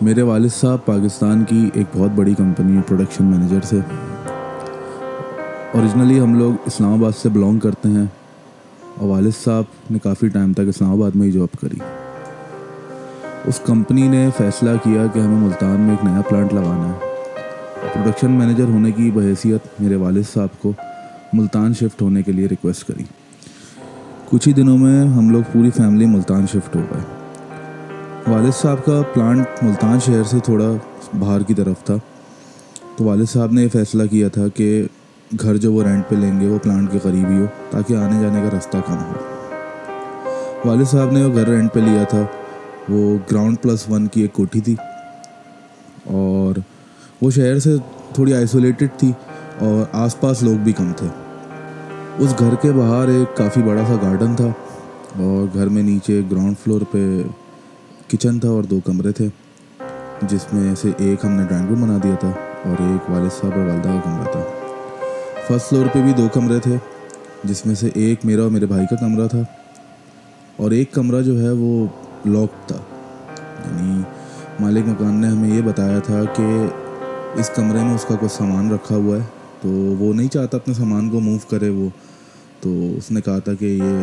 मेरे वालिद साहब पाकिस्तान की एक बहुत बड़ी कंपनी में प्रोडक्शन मैनेजर थे। ओरिजिनली हम लोग इस्लामाबाद से बिलोंग करते हैं और वालिद साहब ने काफ़ी टाइम तक इस्लामाबाद में ही जॉब करी। उस कंपनी ने फ़ैसला किया कि हमें मुल्तान में एक नया प्लांट लगाना है और प्रोडक्शन मैनेजर होने की बहैसियत मेरे वालिद साहब को मुल्तान शिफ्ट होने के लिए रिक्वेस्ट करी। कुछ ही दिनों में हम लोग पूरी फैमिली मुल्तान शिफ्ट हो गए। वालिद साहब का प्लांट मुल्तान शहर से थोड़ा बाहर की तरफ था, तो वालिद साहब ने ये फ़ैसला किया था कि घर जो वो रेंट पे लेंगे वो प्लांट के करीब ही हो ताकि आने जाने का रास्ता कम हो। वालिद साहब ने वो घर रेंट पे लिया था, वो ग्राउंड +1 की एक कोठी थी और वो शहर से थोड़ी आइसोलेटेड थी और आसपास लोग भी कम थे। उस घर के बाहर एक काफ़ी बड़ा सा गार्डन था और घर में नीचे ग्राउंड फ्लोर पे किचन था और 2 कमरे थे, जिसमें से एक हमने ड्राइंग रूम बना दिया था और एक वालिद साहब और वालदा का कमरा था। फर्स्ट फ्लोर पे भी 2 कमरे थे, जिसमें से एक मेरा और मेरे भाई का कमरा था और एक कमरा जो है वो लॉक था। यानी मालिक मकान ने हमें ये बताया था कि इस कमरे में उसका कुछ सामान रखा हुआ है, तो वो नहीं चाहता अपने सामान को मूव करे वो, तो उसने कहा था कि ये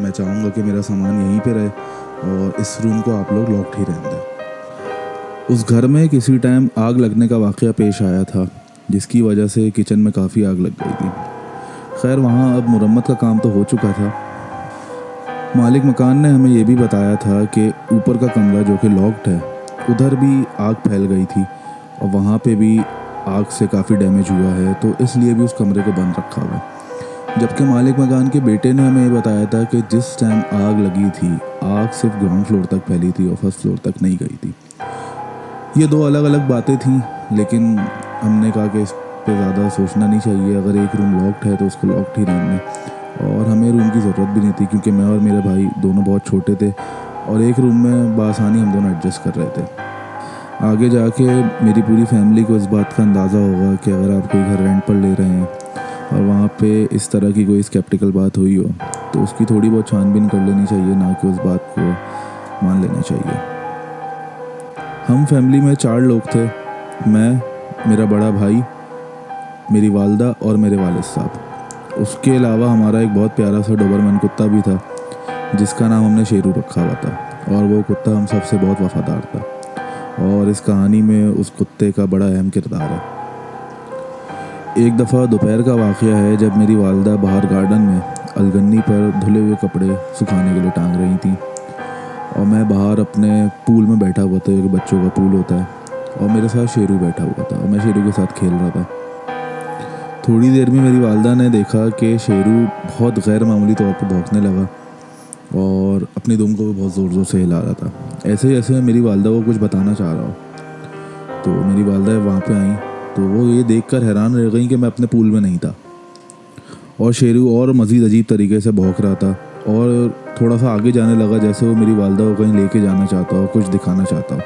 मैं चाहूँगा कि मेरा सामान यहीं पे रहे और इस रूम को आप लोग लॉक्ड ही रहने दें। उस घर में किसी टाइम आग लगने का वाक़या पेश आया था, जिसकी वजह से किचन में काफ़ी आग लग गई थी। खैर वहाँ अब मुरम्मत का काम तो हो चुका था। मालिक मकान ने हमें ये भी बताया था कि ऊपर का कमरा जो कि लॉक्ड है, उधर भी आग फैल गई थी और वहाँ पे भी आग से काफ़ी डैमेज हुआ है, तो इसलिए भी उस कमरे को बंद रखा हुआ है। जबकि मालिक मकान के बेटे ने हमें ये बताया था कि जिस टाइम आग लगी थी, आग सिर्फ ग्राउंड फ्लोर तक फैली थी और फर्स्ट फ्लोर तक नहीं गई थी। ये 2 अलग अलग बातें थीं, लेकिन हमने कहा कि इस पे ज़्यादा सोचना नहीं चाहिए। अगर एक रूम लॉक्ड है तो उसको लॉक्ड ही रहने दें और हमें रूम की ज़रूरत भी नहीं थी, क्योंकि मैं और मेरे भाई दोनों बहुत छोटे थे और एक रूम में बआसानी हम दोनों एडजस्ट कर रहे थे। आगे जाके मेरी पूरी फैमिली को इस बात का अंदाज़ा होगा कि अगर आप कोई घर रेंट पर ले रहे हैं और वहाँ पे इस तरह की कोई स्केप्टिकल बात हुई हो, तो उसकी थोड़ी बहुत छानबीन कर लेनी चाहिए, ना कि उस बात को मान लेना चाहिए। हम फैमिली में 4 लोग थे, मैं, मेरा बड़ा भाई, मेरी वालदा और मेरे वालिद साहब। उसके अलावा हमारा एक बहुत प्यारा सा डोबरमैन कुत्ता भी था, जिसका नाम हमने शेरू रखा हुआ था और वो कुत्ता हम सबसे बहुत वफ़ादार था और इस कहानी में उस कुत्ते का बड़ा अहम किरदार है। एक दफ़ा दोपहर का वाक़या है जब मेरी वालदा बाहर गार्डन में अलगन्नी पर धुले हुए कपड़े सुखाने के लिए टांग रही थी और मैं बाहर अपने पूल में बैठा हुआ था, जो कि बच्चों का पूल होता है, और मेरे साथ शेरू बैठा हुआ था और मैं शेरू के साथ खेल रहा था। थोड़ी देर में मेरी वालदा ने देखा कि शेरू बहुत गैर मामूली तौर पर भौंकने लगा और अपनी दुम को भी बहुत ज़ोर ज़ोर से हिला रहा था, ऐसे जैसे मेरी वालदा को कुछ बताना चाह रहा हो। तो मेरी वालदा वहाँ पे आई तो वो ये देखकर हैरान रह गई कि मैं अपने पूल में नहीं था और शेरू और मज़ीद अजीब तरीके से भौंक रहा था और थोड़ा सा आगे जाने लगा, जैसे वो मेरी वालदा को कहीं लेके जाना चाहता हो, कुछ दिखाना चाहता हो।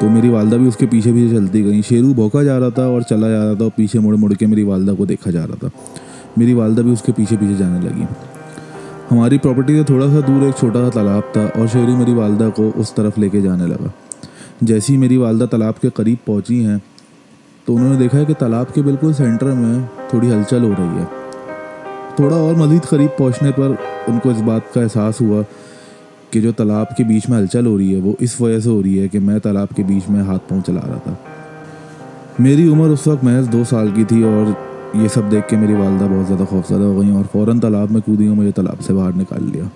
तो मेरी वालदा भी उसके पीछे पीछे चलती गई। शेरू भौंका जा रहा था और चला जा रहा था और पीछे मुड़ मुड़ के मेरी वालदा को देखा जा रहा था। मेरी वालदा भी उसके पीछे पीछे जाने लगी। हमारी प्रॉपर्टी से थोड़ा सा दूर एक छोटा सा तालाब था और शेरू मेरी वालदा को उस तरफ लेके जाने लगा। जैसे ही मेरी वालदा तालाब के करीब पहुंची हैं, तो उन्होंने देखा है कि तालाब के बिल्कुल सेंटर में थोड़ी हलचल हो रही है। थोड़ा और मज़ीद करीब पहुंचने पर उनको इस बात का एहसास हुआ कि जो तालाब के बीच में हलचल हो रही है वो इस वजह से हो रही है कि मैं तालाब के बीच में हाथ पाँव चला रहा था। मेरी उम्र उस वक्त महज 2 साल की थी और ये सब देख के मेरी वालदा बहुत ज़्यादा खौफज़दा हो गई और फ़ौरन तालाब में कूदी और मुझे तालाब से बाहर निकाल लिया।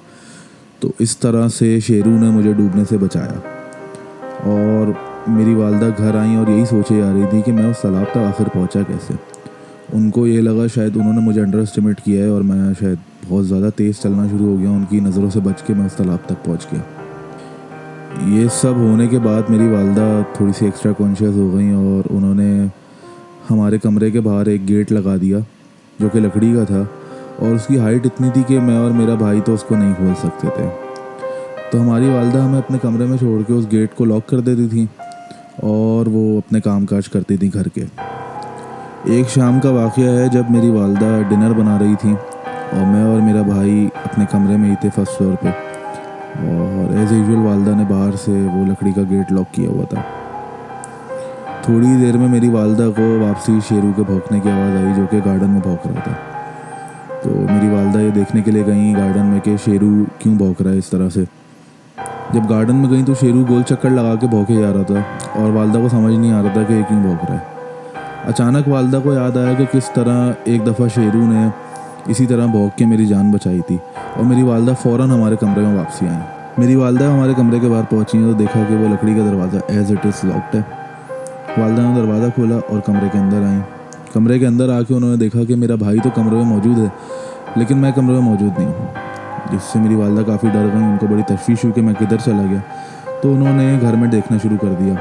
तो इस तरह से शेरू ने मुझे डूबने से बचाया और मेरी वालदा घर आई और यही सोचे जा रही थी कि मैं उस तालाब तक आखिर पहुंचा कैसे। उनको ये लगा शायद उन्होंने मुझे अंडर एस्टिमेट किया है और मैं शायद बहुत ज़्यादा तेज़ चलना शुरू हो गया, उनकी नज़रों से बच के मैं उस तालाब तक पहुंच गया। ये सब होने के बाद मेरी वालदा थोड़ी सी एक्स्ट्रा कॉन्शियस हो गई और उन्होंने हमारे कमरे के बाहर एक गेट लगा दिया जो कि लकड़ी का था और उसकी हाइट इतनी थी कि मैं और मेरा भाई तो उसको नहीं खोल सकते थे। तो हमारी वालदा हमें अपने कमरे में छोड़ के उस गेट को लॉक कर देती थी और वो अपने कामकाज करती थी घर के। एक शाम का वाक़या है जब मेरी वालदा डिनर बना रही थी और मैं और मेरा भाई अपने कमरे में ही थे फर्स्ट फ्लोर पे। और एज यूजुअल वालदा ने बाहर से वो लकड़ी का गेट लॉक किया हुआ था। थोड़ी देर में मेरी वालदा को वापसी शेरू के भौंकने की आवाज़ आई, जो कि गार्डन में भौंक रहा था। तो मेरी वालदा ये देखने के लिए गई गार्डन में कि शेरू क्यों भौंक रहा है इस तरह से। जब गार्डन में गई तो शेरू गोल चक्कर लगा के भौंके जा रहा था और वालदा को समझ नहीं आ रहा था कि ये क्यों भौंक रहा है। अचानक वालदा को याद आया कि किस तरह एक दफ़ा शेरू ने इसी तरह भौंक के मेरी जान बचाई थी, और मेरी वालदा फ़ौरन हमारे कमरे में वापसी आई। मेरी वालदा हमारे कमरे के बाहर पहुंची तो देखा कि वो लकड़ी का दरवाज़ा एज इट इज़ लॉक्ड है। वालदा ने दरवाज़ा खोला और कमरे के अंदर आई। कमरे के अंदर आके उन्होंने देखा कि मेरा भाई तो कमरे में मौजूद है, लेकिन मैं कमरे में मौजूद नहीं हूँ, जिससे मेरी वालदा काफ़ी डर गई। उनको बड़ी तशवीश हुई कि मैं किधर चला गया। तो उन्होंने घर में देखना शुरू कर दिया।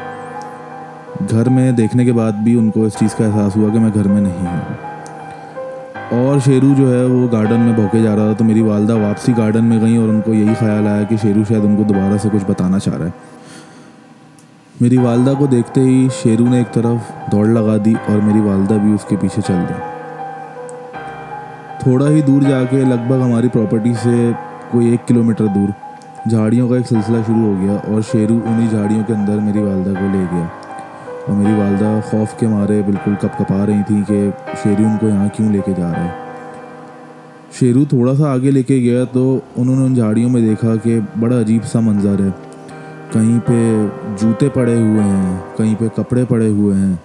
घर में देखने के बाद भी उनको इस चीज़ का एहसास हुआ कि मैं घर में नहीं हूँ, और शेरू जो है वो गार्डन में भौंके जा रहा था। तो मेरी वालदा वापसी गार्डन में गई और उनको यही ख्याल आया कि शेरू शायद उनको दोबारा से कुछ बताना चाह रहा है। मेरी वालदा को देखते ही शेरू ने एक तरफ दौड़ लगा दी और मेरी वालदा भी उसके पीछे चल दी। थोड़ा ही दूर जाके, लगभग हमारी प्रॉपर्टी से कोई 1 किलोमीटर दूर, झाड़ियों का एक सिलसिला शुरू हो गया और शेरू उन्हीं झाड़ियों के अंदर मेरी वालदा को ले गया। और मेरी वालदा खौफ के मारे बिल्कुल कपकपा रही थी कि शेरू उनको यहाँ क्यों लेके जा रहा है। शेरू थोड़ा सा आगे लेके गया तो उन्होंने उन झाड़ियों में देखा कि बड़ा अजीब सा मंजर है। कहीं पे जूते पड़े हुए हैं, कहीं पे कपड़े पड़े हुए हैं,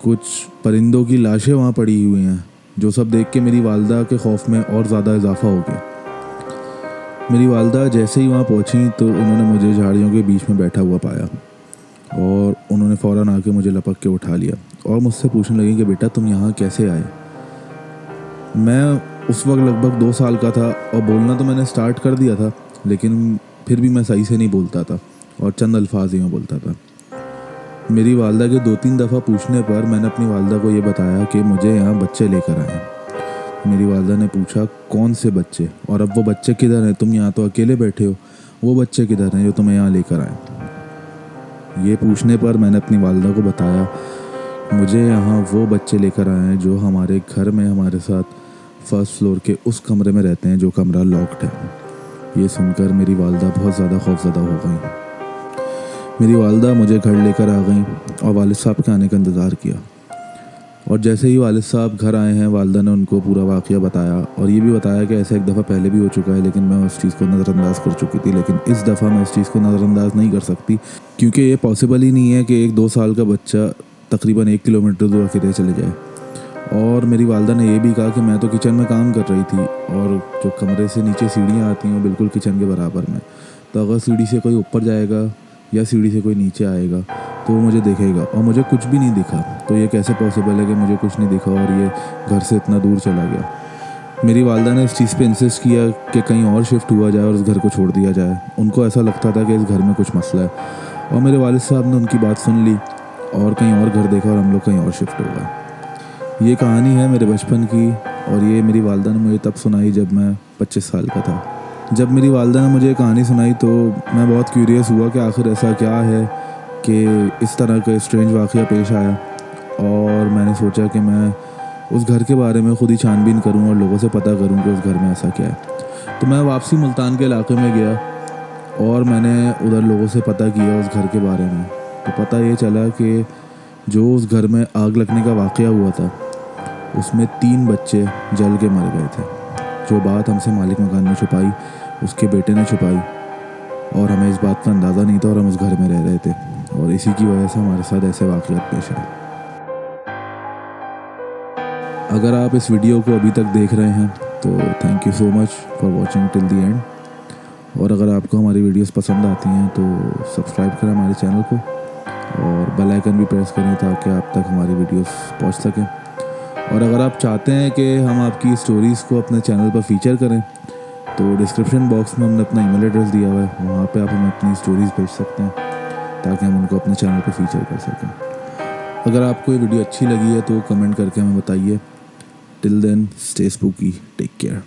कुछ परिंदों की लाशें वहाँ पड़ी हुई हैं, जो सब देख के मेरी वालदा के खौफ में और ज़्यादा इजाफा हो गया। मेरी वालदा जैसे ही वहाँ पहुँची तो उन्होंने मुझे झाड़ियों के बीच में बैठा हुआ पाया और उन्होंने फ़ौरन आके मुझे लपक के उठा लिया और मुझसे पूछने लगी कि बेटा तुम यहाँ कैसे आए। मैं उस वक्त लगभग 2 साल का था और बोलना तो मैंने स्टार्ट कर दिया था, लेकिन फिर भी मैं सही से नहीं बोलता था और चंद अल्फाज ही में बोलता था। मेरी वालदा के 2-3 दफ़ा पूछने पर मैंने अपनी वालदा को ये बताया कि मुझे यहाँ बच्चे लेकर आए हैं। मेरी वालदा ने पूछा कौन से बच्चे, और अब वो बच्चे किधर हैं? तुम यहाँ तो अकेले बैठे हो, वो बच्चे किधर हैं जो तुम्हें यहाँ लेकर आए? ये पूछने पर मैंने अपनी वालदा को बताया मुझे यहाँ वो बच्चे लेकर आए हैं जो हमारे घर में हमारे साथ फर्स्ट फ्लोर के उस कमरे में रहते हैं जो कमरा लॉक्ड है। ये सुनकर मेरी वालदा बहुत ज़्यादा खौफज़दा हो गई। मेरी वालदा मुझे घर लेकर आ गई और वालिद साहब के आने का इंतज़ार किया, और जैसे ही वालिद साहब घर आए हैं वालदा ने उनको पूरा वाक़या बताया और ये भी बताया कि ऐसा एक दफ़ा पहले भी हो चुका है, लेकिन मैं उस चीज़ को नज़रअंदाज कर चुकी थी। लेकिन इस दफ़ा मैं उस चीज़ को नज़रअंदाज नहीं कर सकती, क्योंकि ये पॉसिबल ही नहीं है कि एक 2 साल का बच्चा तकरीबन 1 किलोमीटर दूर अकेले चले जाए। और मेरी वालदा ने यह भी कहा कि मैं तो किचन में काम कर रही थी और जो कमरे से नीचे सीढ़ियाँ आती हैं वो बिल्कुल किचन के बराबर में, तो अगर सीढ़ी से कोई ऊपर जाएगा या सीढ़ी से कोई नीचे आएगा तो वो मुझे देखेगा, और मुझे कुछ भी नहीं दिखा। तो ये कैसे पॉसिबल है कि मुझे कुछ नहीं दिखा और ये घर से इतना दूर चला गया। मेरी वालदा ने इस चीज़ पे इंसिस्ट किया कि कहीं और शिफ्ट हुआ जाए और इस घर को छोड़ दिया जाए। उनको ऐसा लगता था कि इस घर में कुछ मसला है, और मेरे वालिद साहब ने उनकी बात सुन ली और कहीं और घर देखा और हम लोग कहीं और शिफ्ट हो गए। ये कहानी है मेरे बचपन की, और ये मेरी वालदा ने मुझे तब सुनाई जब मैं 25 साल का था। जब मेरी वालदा ने मुझे कहानी सुनाई तो मैं बहुत क्यूरियस हुआ कि आखिर ऐसा क्या है कि इस तरह का स्ट्रेंज वाक़या पेश आया, और मैंने सोचा कि मैं उस घर के बारे में ख़ुद ही छानबीन करूं और लोगों से पता करूं कि उस घर में ऐसा क्या है। तो मैं वापसी मुल्तान के इलाके में गया और मैंने उधर लोगों से पता किया उस घर के बारे में। तो पता ये चला कि जो उस घर में आग लगने का वाक़या हुआ था उसमें 3 बच्चे जल के मर गए थे। जो बात हमसे मालिक मकान ने छुपाई उसके बेटे ने छुपाई, और हमें इस बात का अंदाज़ा नहीं था और हम उस घर में रह रहे थे, और इसी की वजह से हमारे साथ ऐसे वाक़यात पेश आए। अगर आप इस वीडियो को अभी तक देख रहे हैं तो thank you so much for watching till the end, और अगर आपको हमारी वीडियोस पसंद आती हैं तो सब्सक्राइब करें हमारे चैनल को और बेल आइकन भी प्रेस करें ताकि आप तक हमारी वीडियोस पहुंच सकें। और अगर आप चाहते हैं कि हम आपकी स्टोरीज़ को अपने चैनल पर फीचर करें तो डिस्क्रिप्शन बॉक्स में हमने अपना ईमेल एड्रेस दिया हुआ है, वहाँ पे आप हमें अपनी स्टोरीज़ भेज सकते हैं ताकि हम उनको अपने चैनल पर फीचर कर सकें। अगर आपको ये वीडियो अच्छी लगी है तो कमेंट करके हमें बताइए। Till then stay spooky, take care.